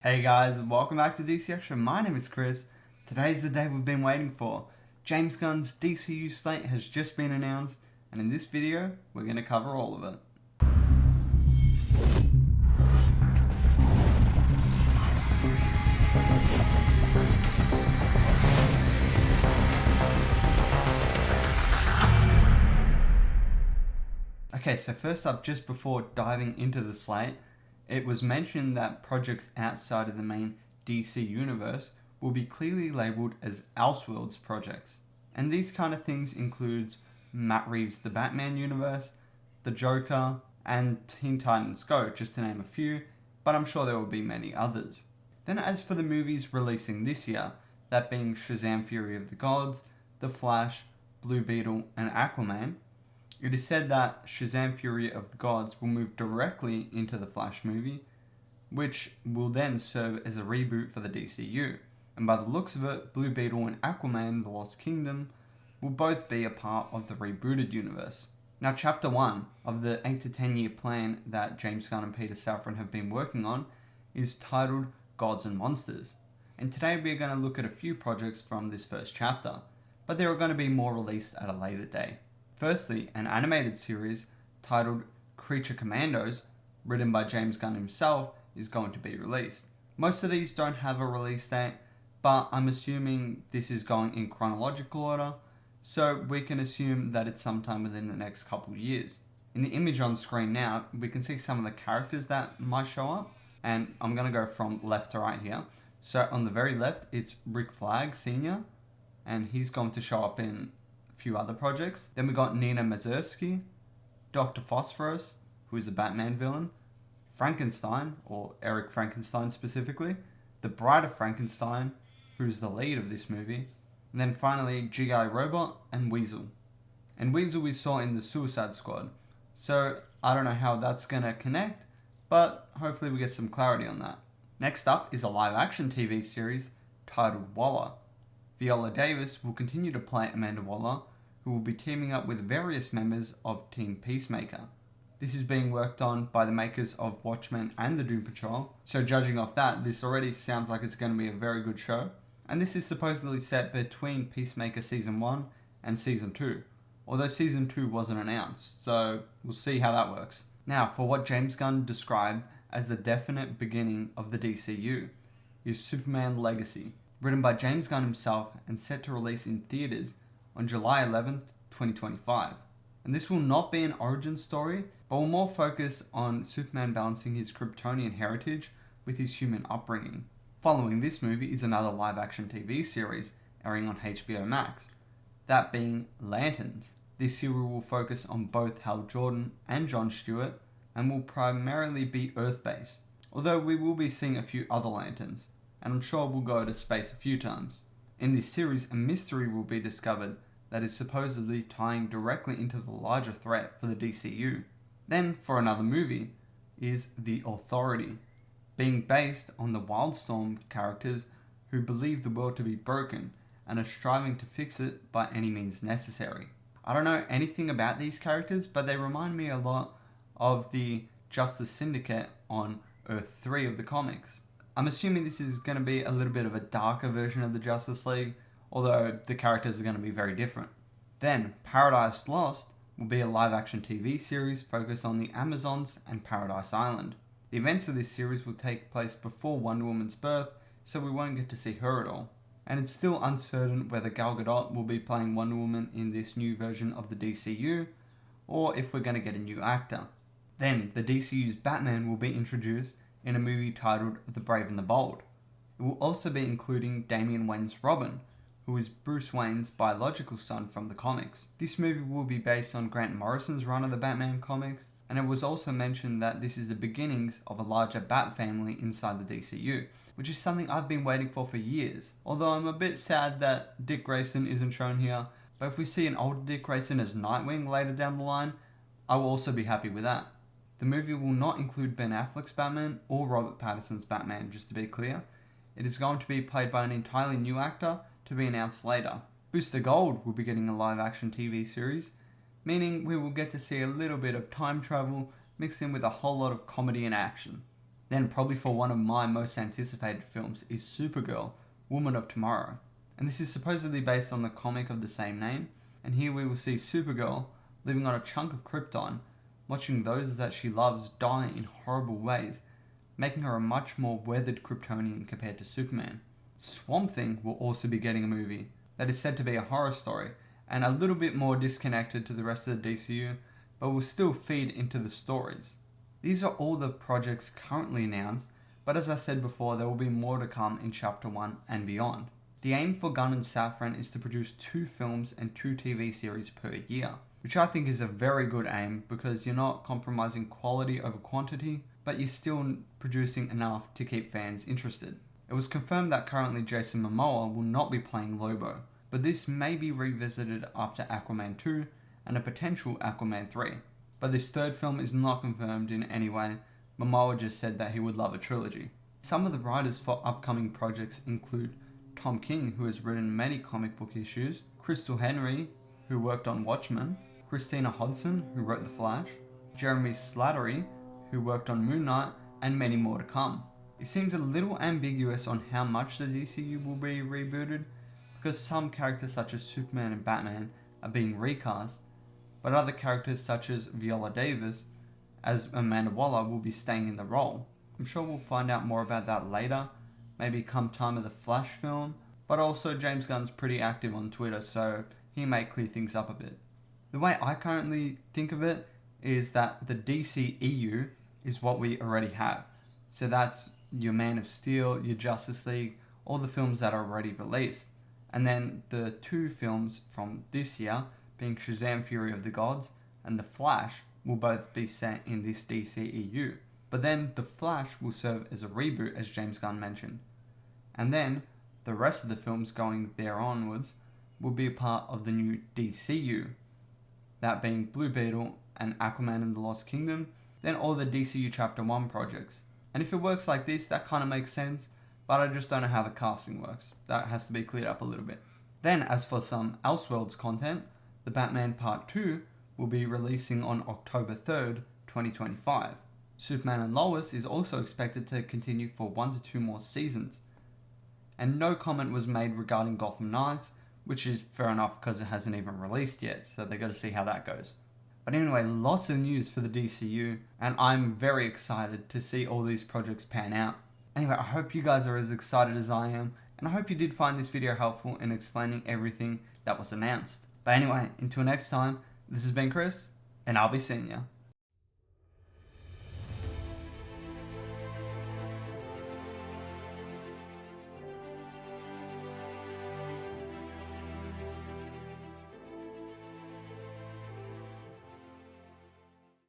Hey guys, welcome back to DC Extra. My name is Chris. Today's the day we've been waiting for. James Gunn's DCU slate has just been announced, and in this video, we're going to cover all of it. Okay, so first up, just before diving into the slate, it was mentioned that projects outside of the main DC universe will be clearly labelled as elseworlds projects. And these kind of things includes Matt Reeves' The Batman universe, The Joker, and Teen Titans Go, just to name a few, but I'm sure there will be many others. Then as for the movies releasing this year, that being Shazam! Fury of the Gods, The Flash, Blue Beetle, and Aquaman, it is said that Shazam! Fury of the Gods will move directly into the Flash movie, which will then serve as a reboot for the DCU. And by the looks of it, Blue Beetle and Aquaman The Lost Kingdom will both be a part of the rebooted universe. Now, Chapter 1 of the 8 to 10 year plan that James Gunn and Peter Safran have been working on is titled Gods and Monsters. And today we are going to look at a few projects from this first chapter, but there are going to be more released at a later date. Firstly, an animated series titled Creature Commandos, written by James Gunn himself, is going to be released. Most of these don't have a release date, but I'm assuming this is going in chronological order, so we can assume that it's sometime within the next couple years. In the image on screen now, we can see some of the characters that might show up, and I'm going to go from left to right here. So on the very left, it's Rick Flag Sr., and he's going to show up in few other projects. Then we got Nina Mazursky, Dr. Phosphorus, who is a Batman villain, Frankenstein, or Eric Frankenstein specifically, the Bride of Frankenstein, who's the lead of this movie, and then finally G.I. Robot and Weasel. And Weasel we saw in the Suicide Squad, so I don't know how that's gonna connect, but hopefully we get some clarity on that. Next up is a live action TV series titled Waller. Viola Davis will continue to play Amanda Waller, who will be teaming up with various members of Team Peacemaker. This is being worked on by the makers of Watchmen and the Doom Patrol, so judging off that, this already sounds like it's going to be a very good show. And this is supposedly set between Peacemaker Season 1 and Season 2, although Season 2 wasn't announced, so we'll see how that works. Now, for what James Gunn described as the definite beginning of the DCU, is Superman Legacy, written by James Gunn himself and set to release in theaters on July 11th, 2025. And this will not be an origin story, but will more focus on Superman balancing his Kryptonian heritage with his human upbringing. Following this movie is another live-action TV series airing on HBO Max, that being Lanterns. This series will focus on both Hal Jordan and Jon Stewart, and will primarily be Earth-based, although we will be seeing a few other Lanterns, and I'm sure we'll go to space a few times. In this series, a mystery will be discovered that is supposedly tying directly into the larger threat for the DCU. Then, for another movie, is The Authority, being based on the Wildstorm characters who believe the world to be broken and are striving to fix it by any means necessary. I don't know anything about these characters, but they remind me a lot of the Justice Syndicate on Earth 3 of the comics. I'm assuming this is going to be a little bit of a darker version of the Justice League, although the characters are going to be very different. Then, Paradise Lost will be a live-action TV series focused on the Amazons and Paradise Island. The events of this series will take place before Wonder Woman's birth, so we won't get to see her at all. And it's still uncertain whether Gal Gadot will be playing Wonder Woman in this new version of the DCU, or if we're going to get a new actor. Then, the DCU's Batman will be introduced in a movie titled The Brave and the Bold. It will also be including Damian Wayne's Robin, who is Bruce Wayne's biological son from the comics. This movie will be based on Grant Morrison's run of the Batman comics, and it was also mentioned that this is the beginnings of a larger Bat family inside the DCU, which is something I've been waiting for years. Although I'm a bit sad that Dick Grayson isn't shown here, but if we see an older Dick Grayson as Nightwing later down the line, I will also be happy with that. The movie will not include Ben Affleck's Batman or Robert Pattinson's Batman, just to be clear. It is going to be played by an entirely new actor to be announced later. Booster Gold will be getting a live-action TV series, meaning we will get to see a little bit of time travel mixed in with a whole lot of comedy and action. Then probably for one of my most anticipated films is Supergirl, Woman of Tomorrow. And this is supposedly based on the comic of the same name, and here we will see Supergirl living on a chunk of Krypton, watching those that she loves die in horrible ways, making her a much more weathered Kryptonian compared to Superman. Swamp Thing will also be getting a movie that is said to be a horror story, and a little bit more disconnected to the rest of the DCU, but will still feed into the stories. These are all the projects currently announced, but as I said before, there will be more to come in Chapter 1 and beyond. The aim for Gunn and Safran is to produce 2 films and 2 TV series per year, which I think is a very good aim because you're not compromising quality over quantity, but you're still producing enough to keep fans interested. It was confirmed that currently Jason Momoa will not be playing Lobo, but this may be revisited after Aquaman 2 and a potential Aquaman 3. But this third film is not confirmed in any way. Momoa just said that he would love a trilogy. Some of the writers for upcoming projects include Tom King, who has written many comic book issues, Crystal Henry, who worked on Watchmen, Christina Hodson, who wrote The Flash, Jeremy Slattery, who worked on Moon Knight, and many more to come. It seems a little ambiguous on how much the DCU will be rebooted, because some characters such as Superman and Batman are being recast, but other characters such as Viola Davis as Amanda Waller will be staying in the role. I'm sure we'll find out more about that later, maybe come time of the Flash film, but also James Gunn's pretty active on Twitter, so he may clear things up a bit. The way I currently think of it is that the DCEU is what we already have. So that's your Man of Steel, your Justice League, all the films that are already released. And then the 2 films from this year, being Shazam! Fury of the Gods and The Flash, will both be set in this DCEU. But then The Flash will serve as a reboot, as James Gunn mentioned. And then the rest of the films going there onwards will be a part of the new DCU. That being Blue Beetle and Aquaman and the Lost Kingdom, then all the DCU Chapter 1 projects. And if it works like this, that kind of makes sense, but I just don't know how the casting works. That has to be cleared up a little bit. Then, as for some Elseworlds content, the Batman Part 2 will be releasing on October 3rd, 2025. Superman and Lois is also expected to continue for 1 to 2 more seasons. And no comment was made regarding Gotham Knights, which is fair enough because it hasn't even released yet, so they got to see how that goes. But anyway, lots of news for the DCU, and I'm very excited to see all these projects pan out. Anyway, I hope you guys are as excited as I am, and I hope you did find this video helpful in explaining everything that was announced. But anyway, until next time, this has been Chris, and I'll be seeing ya.